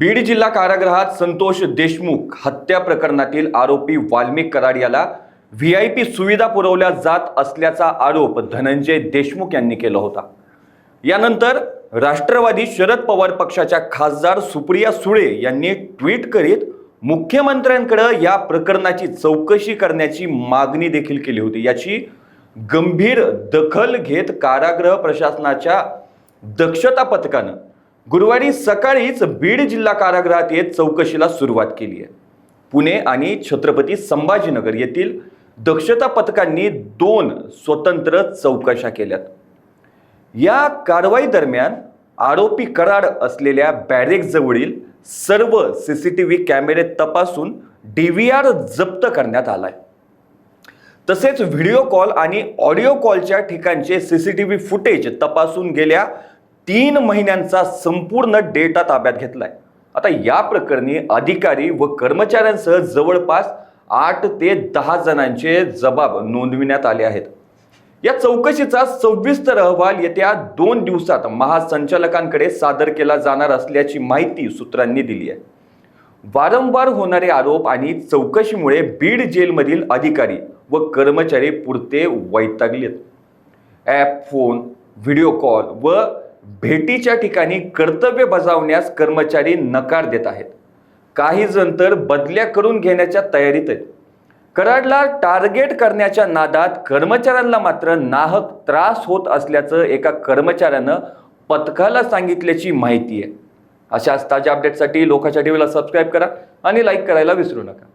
बीड जिल्हा कारागृहात संतोष देशमुख हत्या प्रकरणातील आरोपी वाल्मिक कराड याला व्हीआयपी सुविधा पुरवल्या जात असल्याचा आरोप धनंजय देशमुख यांनी केला होता। यानंतर राष्ट्रवादी शरद पवार पक्षाच्या खासदार सुप्रिया सुळे यांनी ट्विट करीत मुख्यमंत्र्यांकडे या प्रकरणाची चौकशी करण्याची मागणी देखील केली होती। याची गंभीर दखल घेत कारागृह प्रशासनाच्या दक्षता पथकाने गुरुवारी सकाळीच बीड जिल्हा कारागृहात येत चौकशीला सुरुवात केली आहे। पुणे आणि छत्रपती संभाजीनगर येथील दक्षता पथकांनी 2 स्वतंत्र चौकशा केल्यात। या कारवाई दरम्यान आरोपी कराड असलेल्या बॅरेक जवळील सर्व सीसीटीव्ही कॅमेरे तपासून DVR जप्त करण्यात आलाय। तसेच व्हिडिओ कॉल आणि ऑडिओ कॉलच्या ठिकाणचे सीसीटीव्ही फुटेज तपासून गेल्या 3 महिन्यांचा संपूर्ण डेटा ताब्यात घेतलाय। आता या प्रकरणी अधिकारी व कर्मचाऱ्यांसह जवळपास 8 ते 10 जणांचे जबाब नोंदविण्यात आले आहेत। या चौकशीचा सविस्तर अहवाल येत्या 2 दिवसात महासंचालकांकडे सादर केला जाणार असल्याची माहिती सूत्रांनी दिली आहे। वारंवार होणारे आरोप आणि चौकशीमुळे बीड जेलमधील अधिकारी व कर्मचारी पुरते वैतागलेत। ॲप, फोन, व्हिडिओ कॉल व भेटीच्या ठिकाणी कर्तव्य बजावण्यास कर्मचारी नकार देत आहेत। काही जण तर बदल्या करून घेण्याच्या तयारीत आहेत। कराडला टार्गेट करण्याच्या नादात कर्मचाऱ्यांना मात्र नाहक त्रास होत असल्याचं एका कर्मचाऱ्यानं पथकाला सांगितल्याची माहिती आहे। अशाच ताज्या अपडेटसाठी लोकाच्या टीव्हीला सबस्क्राईब करा आणि लाईक करायला विसरू नका।